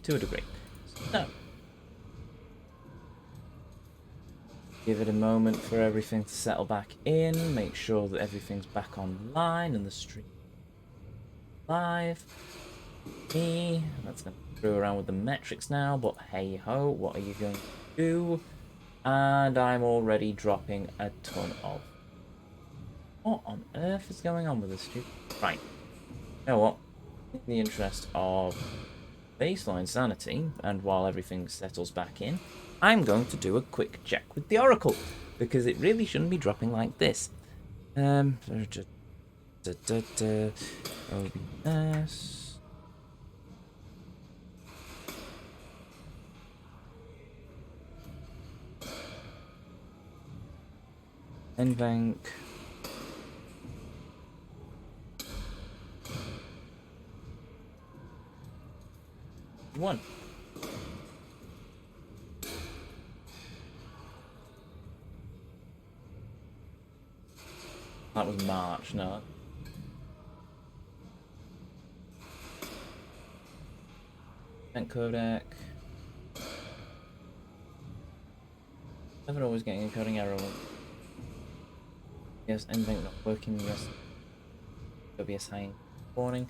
to a degree. So, give it a moment for everything to settle back in. Make sure that everything's back online and the stream live. That's going to screw around with the metrics now, but hey ho, what are you going to do? And I'm already dropping a ton of... What on earth is going on with this stupid... Right. You know what? In the interest of baseline sanity, and while everything settles back in, I'm going to do a quick check with the Oracle, because it really shouldn't be dropping like this. OBS. NVenc. One. That was March, no. Event codec. Never always getting a coding error. Yes, NVenc not working. Yes. OBS high warning.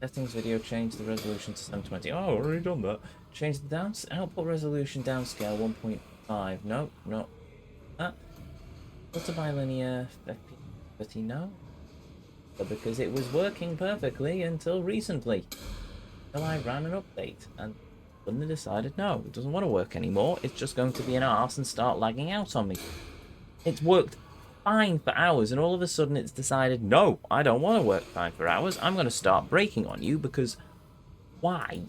Settings video, change the resolution to 720. Oh, already done that. Change the output resolution downscale 1.5. No, no. That. What's a bilinear FPS 30? No. But because it was working perfectly until recently. Until I ran an update and suddenly decided no, it doesn't want to work anymore. It's just going to be an arse and start lagging out on me. It's worked fine for hours, and all of a sudden it's decided, no, I don't want to work fine for hours. I'm going to start breaking on you because why?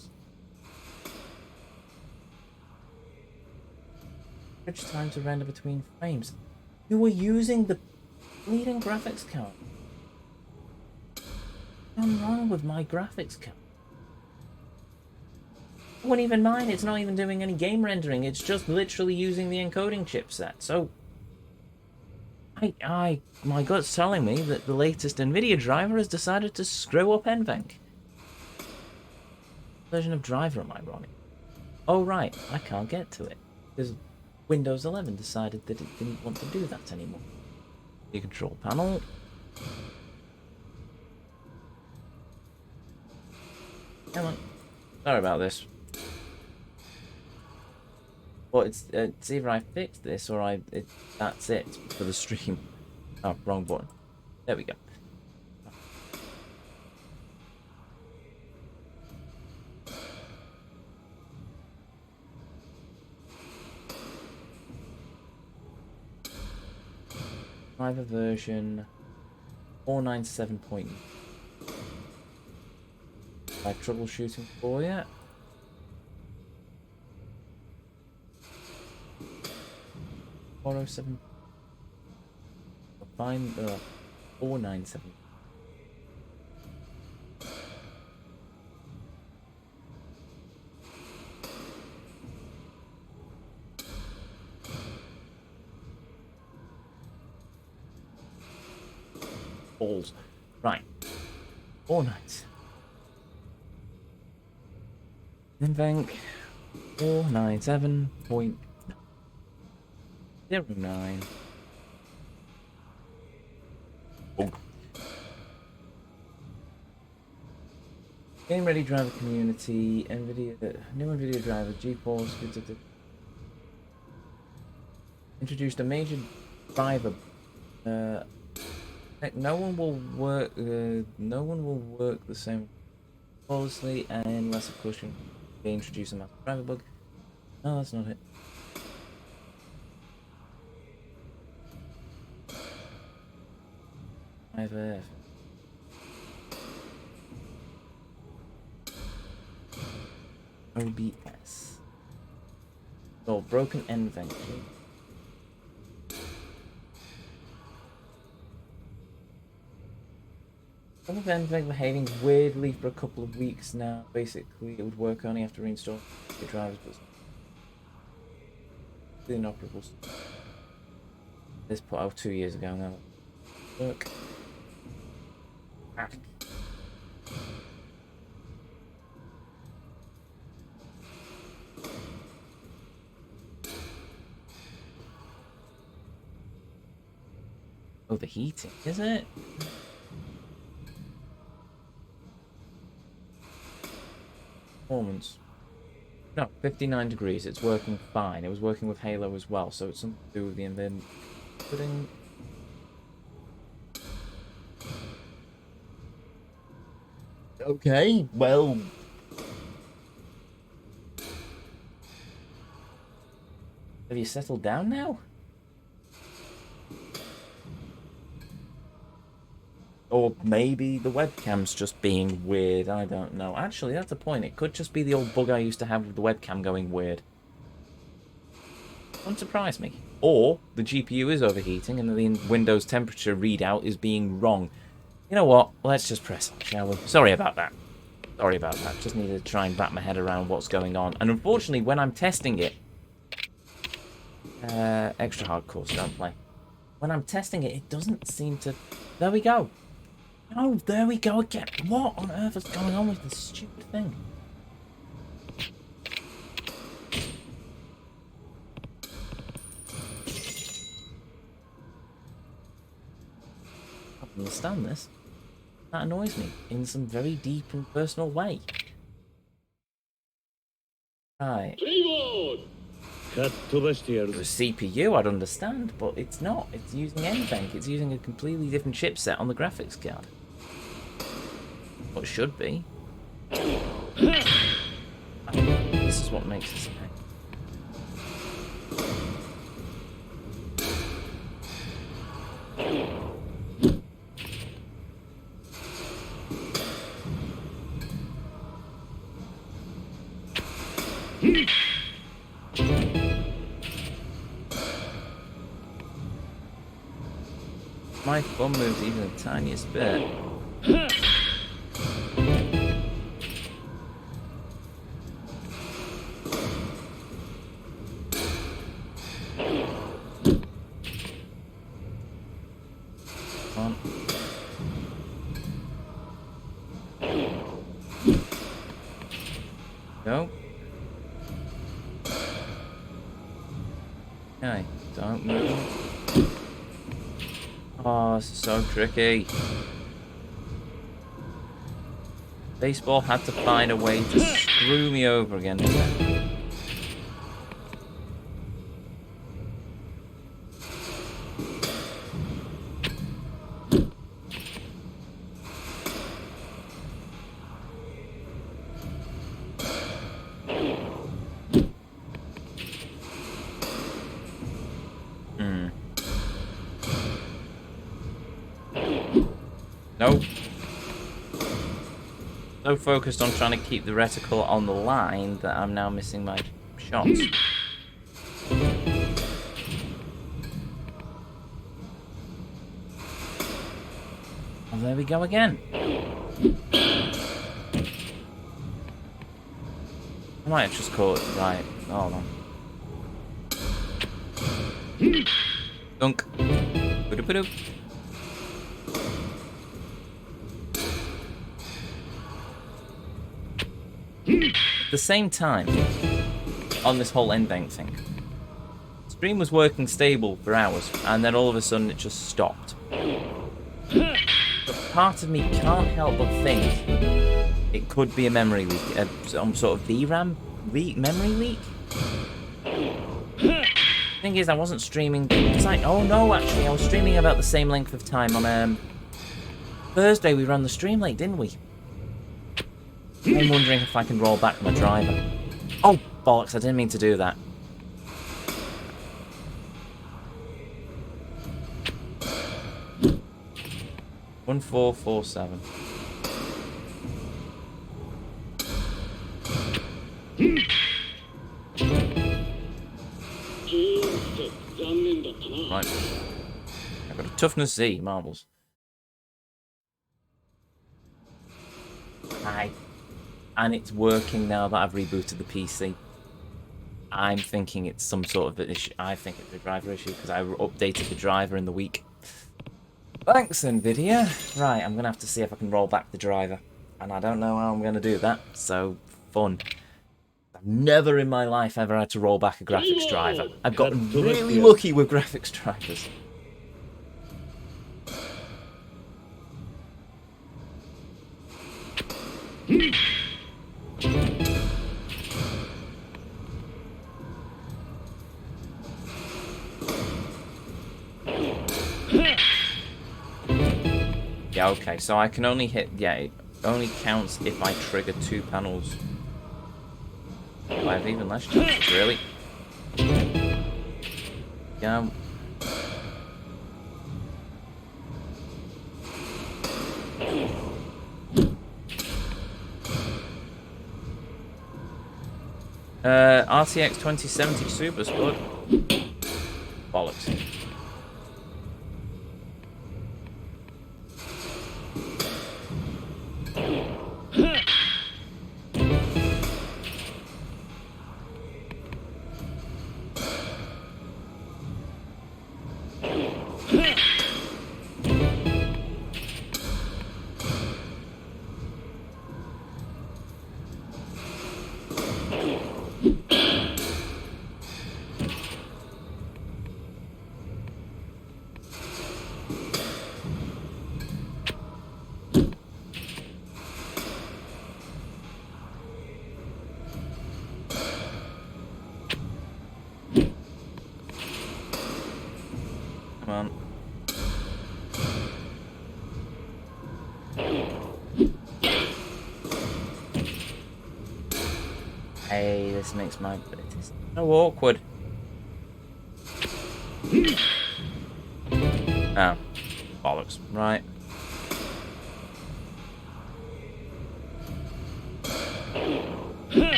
Average time to render between frames. You were using the bleeding graphics card. What's gone wrong with my graphics card? I wouldn't even mind. It's not even doing any game rendering. It's just literally using the encoding chipset. So my gut's telling me that the latest NVIDIA driver has decided to screw up NVenc. What version of driver am I running? Oh right, I can't get to it because Windows 11 decided that it didn't want to do that anymore. The control panel. Come on. Sorry about this. Well, it's either I fix this or that's it for the stream. Oh, wrong button. There we go. Driver version 497. Like troubleshooting for you. Find 497. Balls. Right. 497. NVenc 497.09. Oh. Game ready driver community, NVIDIA, new NVIDIA driver, GeForce, introduced a major driver. No one will work the same flawlessly unless of course they introduce a massive driver bug. No, that's not it. Driver OBS. So broken NVenc. Some of NVenc behaving weirdly for a couple of weeks now. Basically, it would work only after reinstalling the drivers, but it's inoperable. This put out 2 years ago now. Work. Ah. Overheating, is it? Performance. No, 59 degrees. It's working fine. It was working with Halo as well, so it's something to do with the invent. Putting. Okay, well. Have you settled down now? Or maybe the webcam's just being weird. I don't know. Actually, that's a point. It could just be the old bug I used to have with the webcam going weird. Wouldn't surprise me. Or the GPU is overheating and the Windows temperature readout is being wrong. You know what? Let's just press on, shall we? Sorry about that. Sorry about that. Just needed to try and wrap my head around what's going on. And unfortunately, when I'm testing it... extra hardcore, don't play. When I'm testing it, it doesn't seem to... There we go. Oh, there we go again. What on earth is going on with this stupid thing? I don't understand this. That annoys me in some very deep and personal way. Right. If it was CPU, I'd understand, but it's not. It's using NVENC. It's using a completely different chipset on the graphics card. What should be. This is what makes this pain. My thumb moves even the tiniest bit. Come on. Go. Okay, don't move. Oh, this is so tricky. Baseball had to find a way to screw me over again. Nope. So focused on trying to keep the reticle on the line that I'm now missing my shots. Oh, there we go again. I might have just caught it right. Hold on. Dunk. Boop-a-boop. At the same time, on this whole NVENC thing, stream was working stable for hours, and then all of a sudden it just stopped. But part of me can't help but think it could be a memory leak, some sort of VRAM memory leak. Thing is, I wasn't streaming. Oh no, actually, I was streaming about the same length of time on Thursday. We ran the stream late, didn't we? I'm wondering if I can roll back my driver. Oh, bollocks, I didn't mean to do that. One 447. Right. I've got a toughness Z, marbles. Hi. And it's working now that I've rebooted the PC. I'm thinking it's some sort of an issue. I think it's a driver issue because I updated the driver in the week. Thanks, NVIDIA. Right, I'm going to have to see if I can roll back the driver. And I don't know how I'm going to do that, so fun. I've never in my life ever had to roll back a graphics driver. I've gotten really lucky with graphics drivers. Yeah, okay, so I can only hit... Yeah, it only counts if I trigger 2 panels. Oh, I have even less chances, really. Yeah. RTX 2070 Super Spud. Bollocks. Come on. Hey, this makes my... It is so awkward. Oh. Bollocks. Right.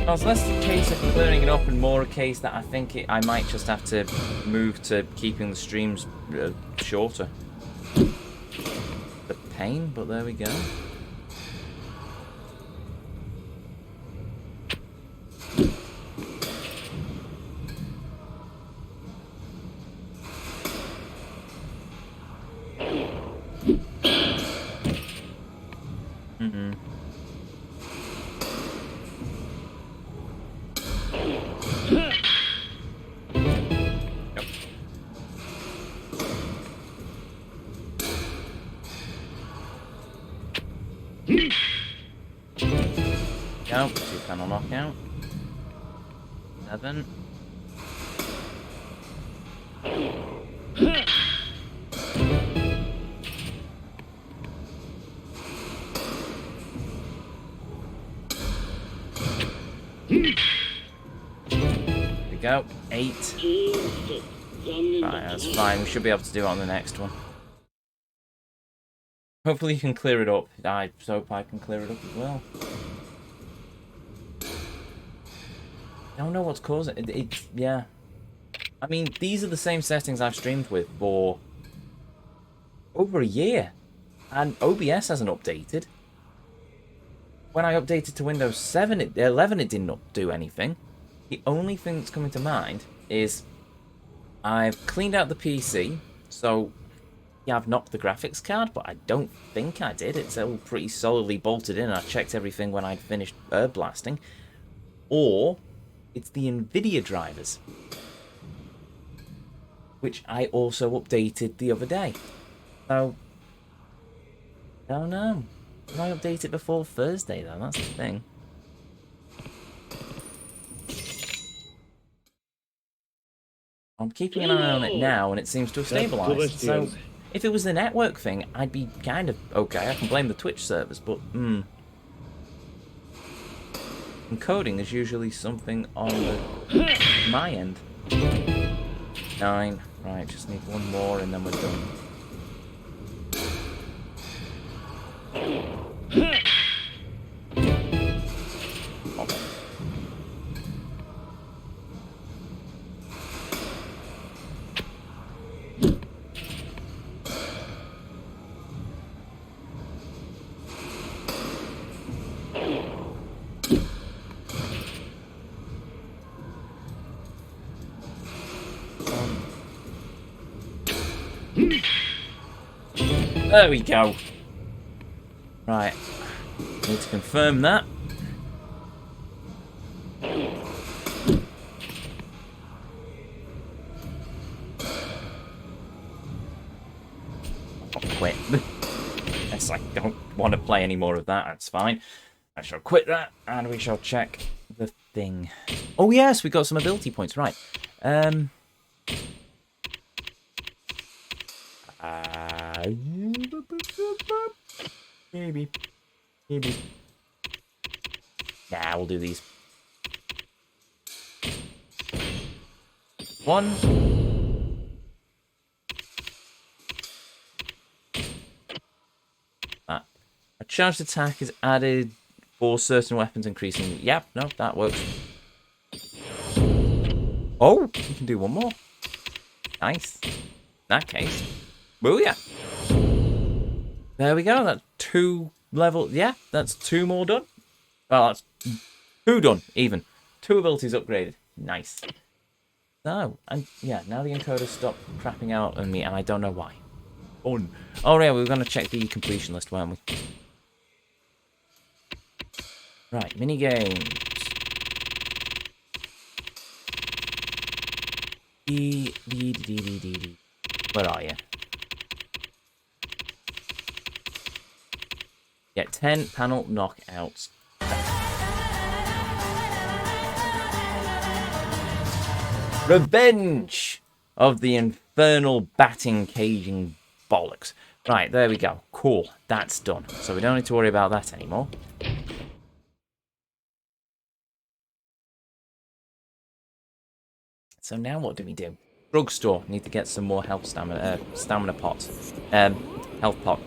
Well, it's less a case of clearing it up and more a case that I think I might just have to move to keeping the streams shorter. The pain, but there we go. Go, 2 panel knockout. 7. There we go. 8. Right, that's fine. We should be able to do it on the next one. Hopefully you can clear it up. I hope I can clear it up as well. I don't know what's causing it. Yeah. I mean, these are the same settings I've streamed with for over a year. And OBS hasn't updated. When I updated to Windows 11, it didn't do anything. The only thing that's coming to mind is I've cleaned out the PC. So, yeah, I've knocked the graphics card, but I don't think I did. It's all pretty solidly bolted in. I checked everything when I'd finished herb blasting. Or it's the NVIDIA drivers, which I also updated the other day. So, I don't know. Did I update it before Thursday, though? That's the thing. I'm keeping an eye on it now, and it seems to have stabilized. So, if it was the network thing, I'd be kind of okay. I can blame the Twitch servers, but, encoding is usually something on my end. 9. Right, just need one more and then we're done. Okay. There we go. Right. Need to confirm that. I'll quit. Yes, I don't want to play any more of that. That's fine. I shall quit that, and we shall check the thing. Oh yes, we got some ability points. Right. Maybe. Yeah, we'll do these. 1. That. A charged attack is added for certain weapons, increasing. Yep, no, that works. Oh, you can do one more. Nice. In that case, booyah. There we go. That's 2 level. Yeah, that's 2 more done. Well, that's 2 done, even. 2 abilities upgraded. Nice. So, and yeah, now the encoder stopped crapping out on me, and I don't know why. Fun. Oh, yeah, we were going to check the completion list, weren't we? Right, mini games. Where are you? Get 10 panel knockouts. Revenge of the infernal batting caging bollocks. Right, there we go. Cool. That's done. So we don't need to worry about that anymore. So now what do we do? Drugstore. Need to get some more health stamina pots. Health pot.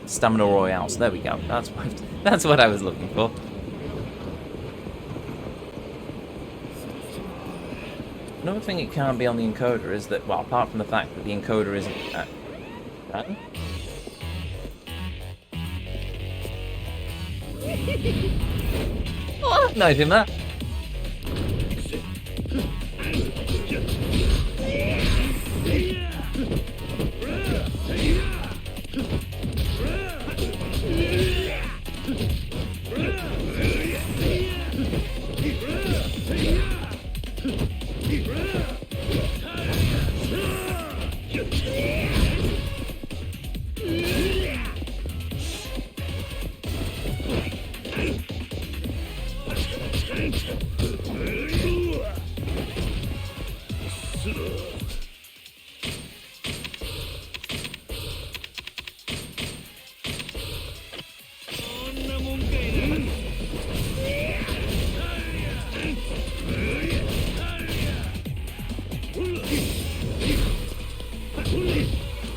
Stamina royales. There we go. That's what I was looking for. Another thing it can't be on the encoder is that, well, apart from the fact that the encoder isn't... Oh, no, doing that.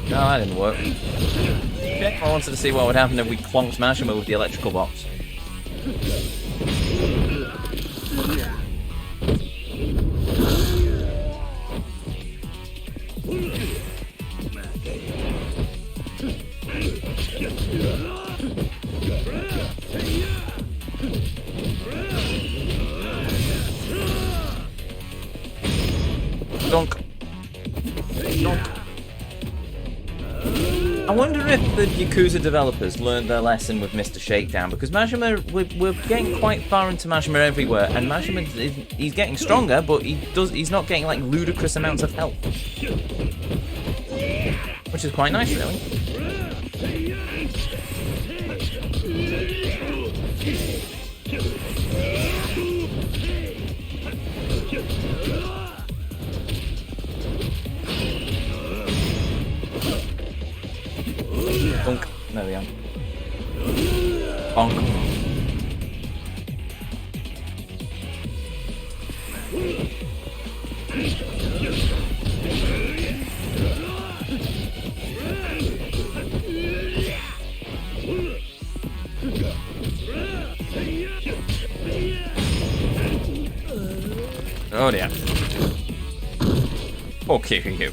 No, that didn't work. Okay, I wanted to see what would happen if we clonked Mashima with the electrical box. Donk. Donk. I wonder if the Yakuza developers learned their lesson with Mr. Shakedown, because Majima, we're getting quite far into Majima everywhere, and Majima, he's getting stronger, but he's not getting like ludicrous amounts of health, which is quite nice, really. Bonk. There we go. Bonk. Oh dear. Poor Kiryu.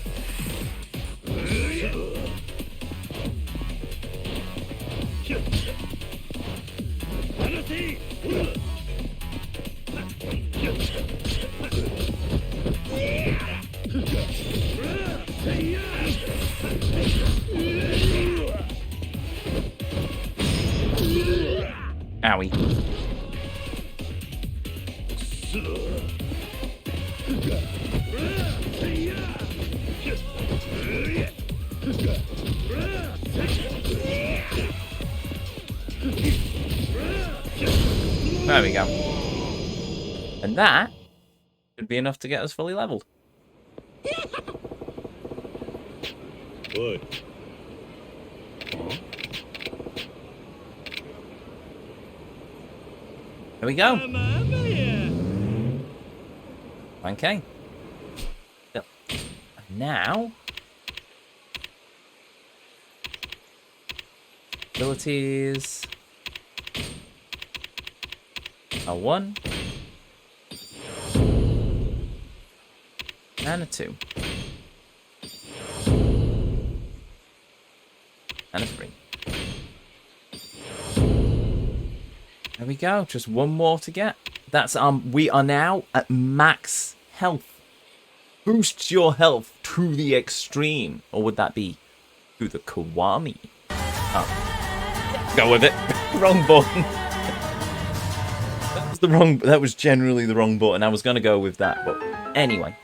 Owie. There we go. And that should be enough to get us fully leveled. Good. There we go. Okay. So, now, abilities. A 1 and a 2 and a 3. There we go. Just one more to get. That's we are now at max health. Boost your health to the extreme, or would that be to the Kiwami? Oh, go with it. Wrong button. That was generally the wrong button. I was going to go with that, but anyway.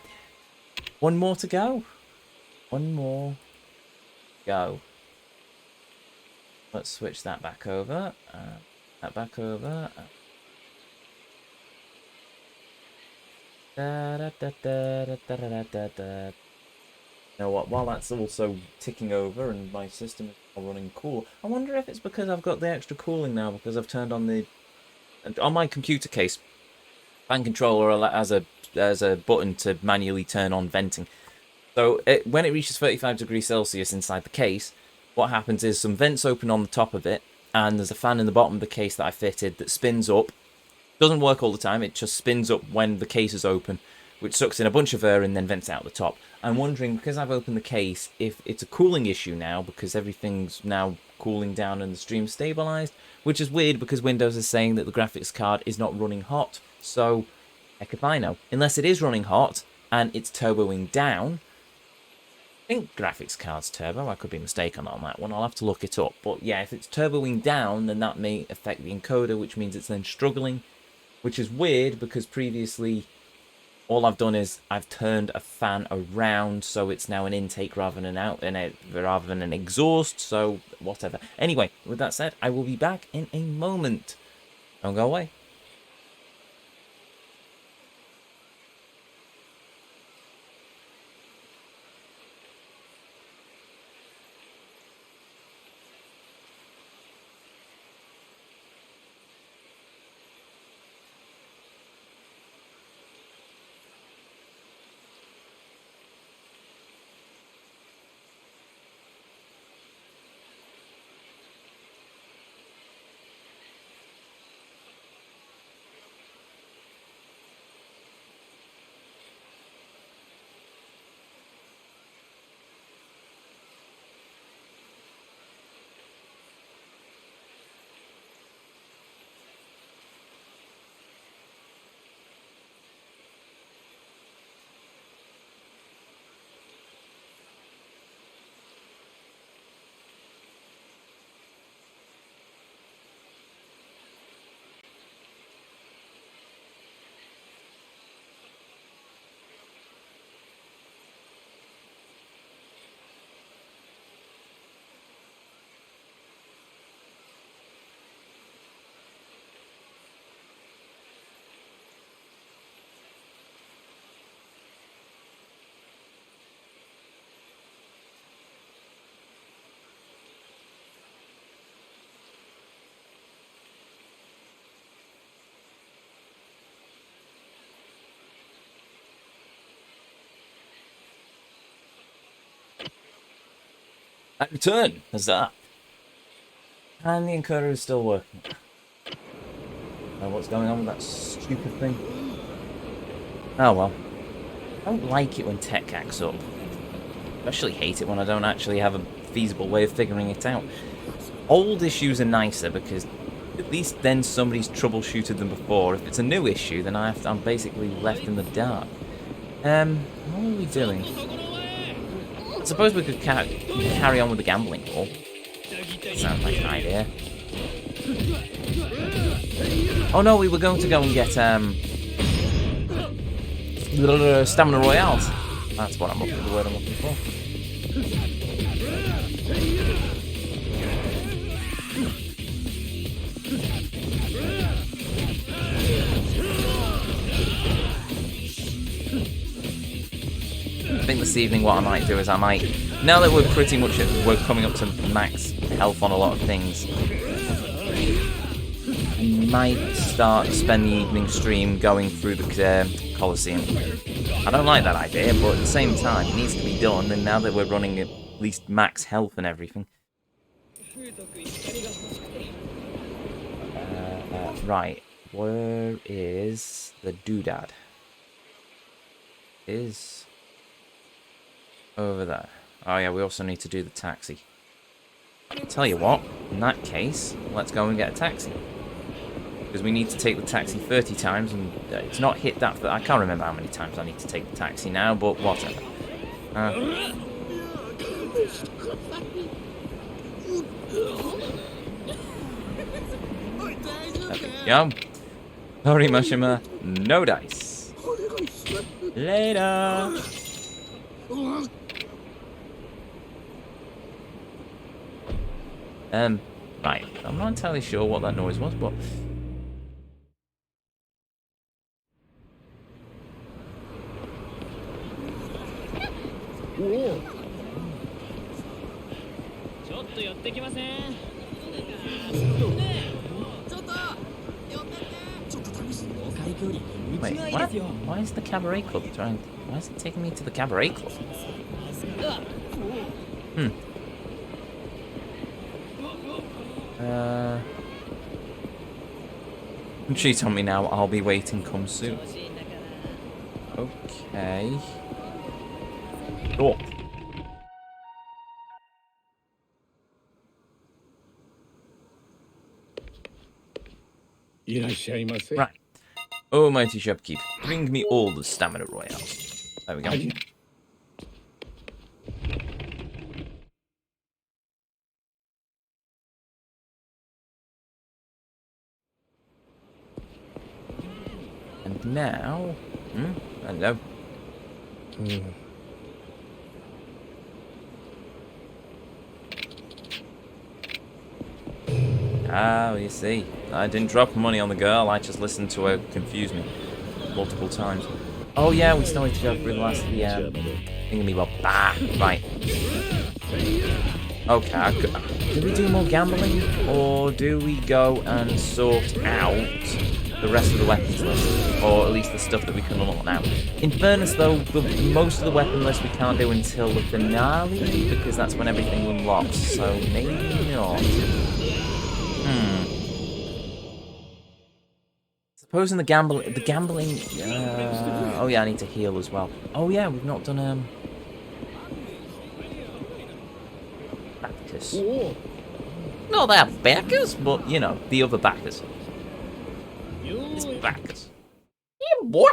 One more to go. One more. Go. Let's switch that back over. That back over. You know what? While that's also ticking over and my system is running cool, I wonder if it's because I've got the extra cooling now because I've turned on the... On my computer case, fan controller has a button to manually turn on venting. So when it reaches 35 degrees Celsius inside the case, what happens is some vents open on the top of it, and there's a fan in the bottom of the case that I fitted that spins up. Doesn't work all the time, it just spins up when the case is open, which sucks in a bunch of air and then vents out the top. I'm wondering, because I've opened the case, if it's a cooling issue now, because everything's now cooling down and the stream's stabilized, which is weird because Windows is saying that the graphics card is not running hot. So, heck if I know. Unless it is running hot and it's turboing down. I think graphics card's turbo. I could be mistaken on that one. I'll have to look it up. But yeah, if it's turboing down, then that may affect the encoder, which means it's then struggling. Which is weird because previously all I've done is I've turned a fan around so it's now an intake rather than rather than an exhaust, so whatever. Anyway, with that said, I will be back in a moment. Don't go away. I return. There's that. And the encoder is still working. What's going on with that stupid thing? Oh well. I don't like it when tech acts up. Especially hate it when I don't actually have a feasible way of figuring it out. Old issues are nicer because at least then somebody's troubleshooted them before. If it's a new issue, then I'm basically left in the dark. What are we doing? I suppose we could carry on with the gambling hall. Sounds like an idea. Oh no, we were going to go and get stamina royales. That's what the word I'm looking for. I think this evening what I might do is now that we're pretty much we're coming up to max health on a lot of things, I might spend the evening stream going through the Colosseum. I don't like that idea, but at the same time it needs to be done, and now that we're running at least max health and everything. Right, where is the doodad? Is over there. Oh yeah, we also need to do the taxi. I'll tell you what, in that case, let's go and get a taxi. Because we need to take the taxi 30 times, and it's not hit that... I can't remember how many times I need to take the taxi now, but whatever. There we go. Sorry, Mashima. No dice. Later. Right. I'm not entirely sure what that noise was, but... Wait, what? Why is the cabaret club trying... Why is it taking me to the cabaret club? Cheat on me now, I'll be waiting, come soon. Okay. Cool. Right. Oh, mighty shopkeep, bring me all the stamina royales. There we go. And now... hello. Oh, you see. I didn't drop money on the girl, I just listened to her confuse me multiple times. Oh yeah, we still need to go through the last of the thingamabob. Right. Okay, do we do more gambling, or do we go and sort out the rest of the weapons list, or at least the stuff that we can unlock now? In fairness though, most of the weapon list we can't do until the finale, because that's when everything unlocks, so maybe not. Supposing the gambling, oh yeah, I need to heal as well. Oh yeah, we've not done, Bacchus. Not that Bacchus, but, you know, the other Bacchus. It's Bacchus. Yeah, boy!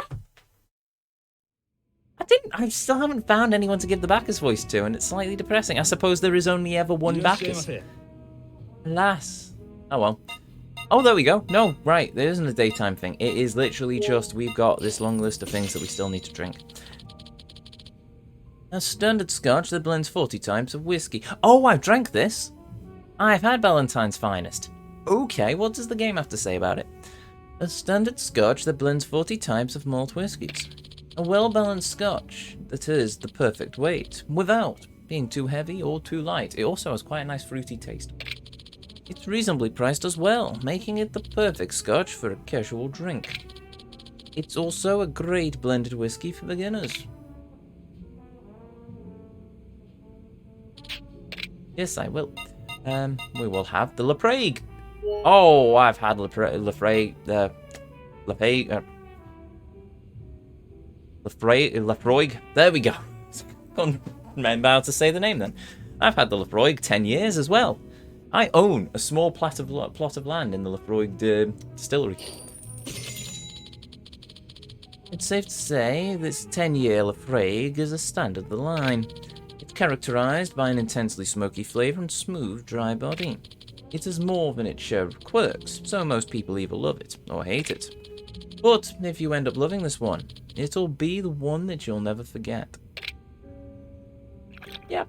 I still haven't found anyone to give the Bacchus voice to, and it's slightly depressing. I suppose there is only ever one Bacchus. Alas. Oh well. Oh, there we go. No, right, there isn't a daytime thing. It is literally just, we've got this long list of things that we still need to drink. A standard scotch that blends 40 types of whiskey. Oh, I've drank this. I've had Valentine's Finest. Okay, what does the game have to say about it? A standard scotch that blends 40 types of malt whiskies. A well-balanced scotch that is the perfect weight, without being too heavy or too light. It also has quite a nice fruity taste. It's reasonably priced as well, making it the perfect scotch for a casual drink. It's also a great blended whiskey for beginners. Yes, I will. We will have the Laprague. Oh, I've had Laprague. There we go. Couldn't remember how to say the name then. I've had the Laprague 10 years as well. I own a small plot of land in the Laprague distillery. It's safe to say this 10-year Laprague is a standard of the line. It's characterized by an intensely smoky flavor and smooth, dry body. It has more than its share of quirks, so most people either love it or hate it. But if you end up loving this one, it'll be the one that you'll never forget. Yep.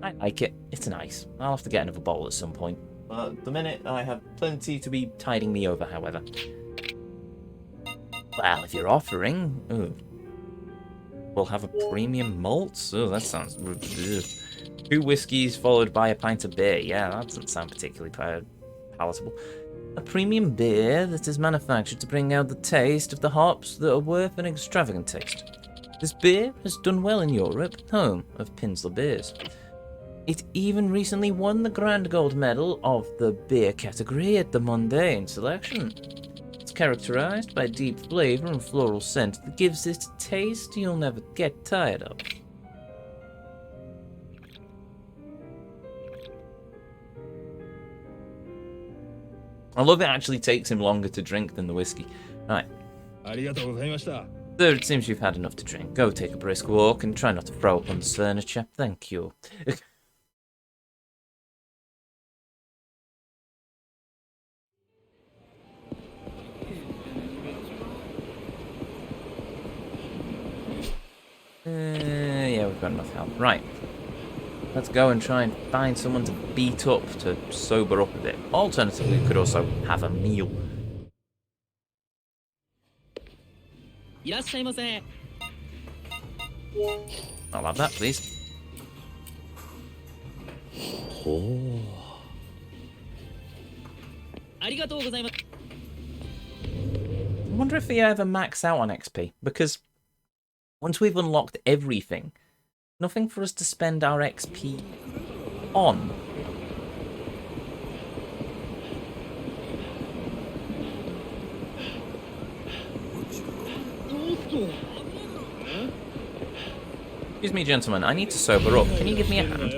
I like it. It's nice. I'll have to get another bowl at some point. At the minute, I have plenty to be tiding me over, however. Well, if you're offering... Ooh. We'll have a premium malt? Oh, that sounds... Ugh. 2 whiskies followed by a pint of beer. Yeah, that doesn't sound particularly palatable. A premium beer that is manufactured to bring out the taste of the hops that are worth an extravagant taste. This beer has done well in Europe, home of Pinsler beers. It even recently won the Grand Gold Medal of the beer category at the Mundane Selection. It's characterized by deep flavor and floral scent that gives it a taste you'll never get tired of. I love it actually takes him longer to drink than the whiskey. Right. Sir, it seems you've had enough to drink. Go take a brisk walk and try not to throw up on the furniture. Thank you. Yeah, we've got enough help. Right. Let's go and try and find someone to beat up to sober up a bit. Alternatively, we could also have a meal. I'll have that, please. Oh. I wonder if they ever max out on XP, because once we've unlocked everything, nothing for us to spend our XP on. Excuse me, gentlemen, I need to sober up. Can you give me a hand?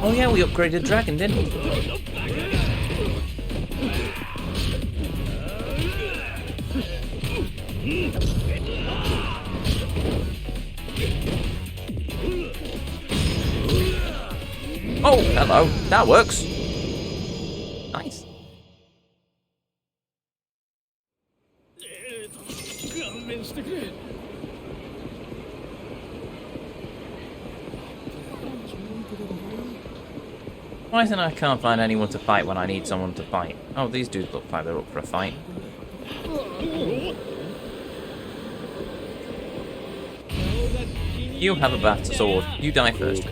Oh yeah, we upgraded Dragon, didn't we? Oh, hello. That works. Nice. Why is it I can't find anyone to fight when I need someone to fight? Oh, these dudes look like they're up for a fight. You have a battle sword. You die first.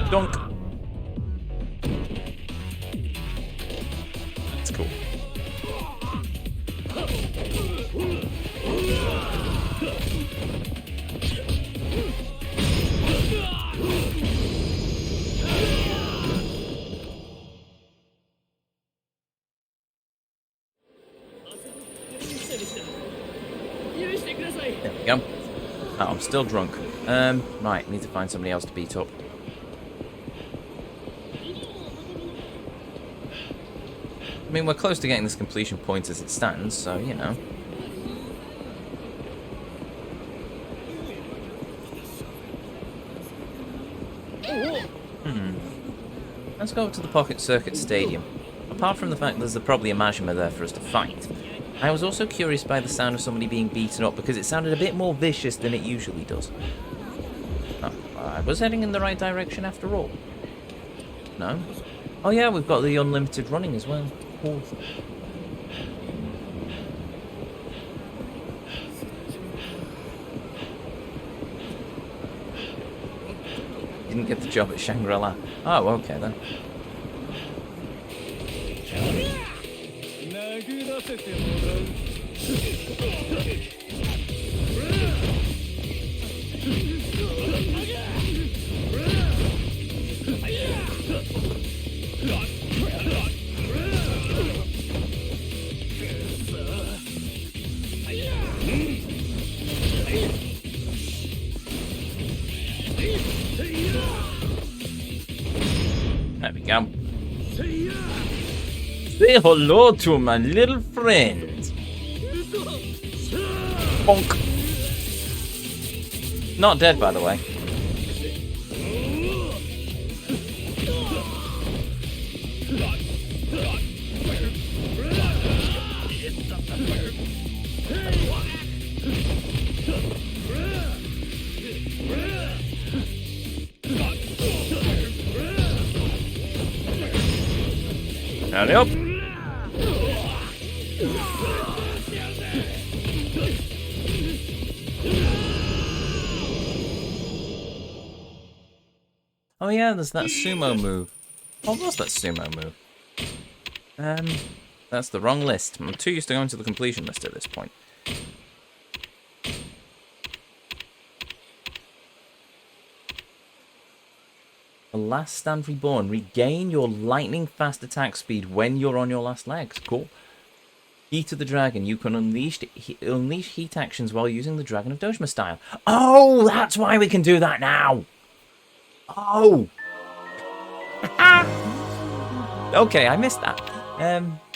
Dunk. That's cool. There we go. Oh, I'm still drunk. Right, need to find somebody else to beat up. I mean, we're close to getting this completion point as it stands, so, you know. Let's go up to the Pocket Circuit Stadium. Apart from the fact there's probably a Majima there for us to fight, I was also curious by the sound of somebody being beaten up because it sounded a bit more vicious than it usually does. Oh, I was heading in the right direction after all. No? Oh yeah, we've got the unlimited running as well. Cool. Didn't get the job at Shangri-La. Oh, okay then. There we go. Say hello to my little friend. Bonk. Not dead, by the way. Hurry up. Oh yeah, there's that sumo move. What was that sumo move? That's the wrong list. I'm too used to going to the completion list at this point. The last stand reborn. Regain your lightning fast attack speed when you're on your last legs. Cool. Heat of the Dragon. You can unleash heat actions while using the Dragon of Dojima style. Oh, that's why we can do that now. Oh. Okay, I missed that.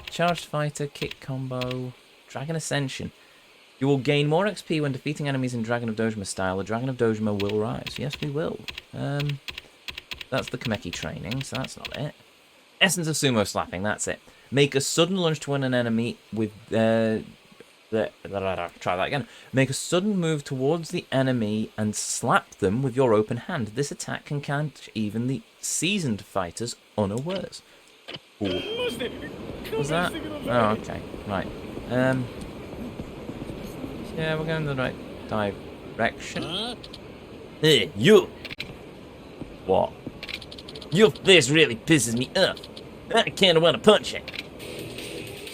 Charged Fighter, Kick Combo, Dragon Ascension. You will gain more XP when defeating enemies in Dragon of Dojima style. The Dragon of Dojima will rise. Yes, we will. That's the Kameki training, so that's not it. Essence of Sumo Slapping, that's it. Make a sudden lunge toward an enemy with... try that again. Make a sudden move towards the enemy and slap them with your open hand. This attack can catch even the seasoned fighters unawares. Ooh. Was that? Oh, okay. Right. Yeah, we're going in the right direction. Hey, you! What? Your face really pisses me off. I kinda wanna punch it.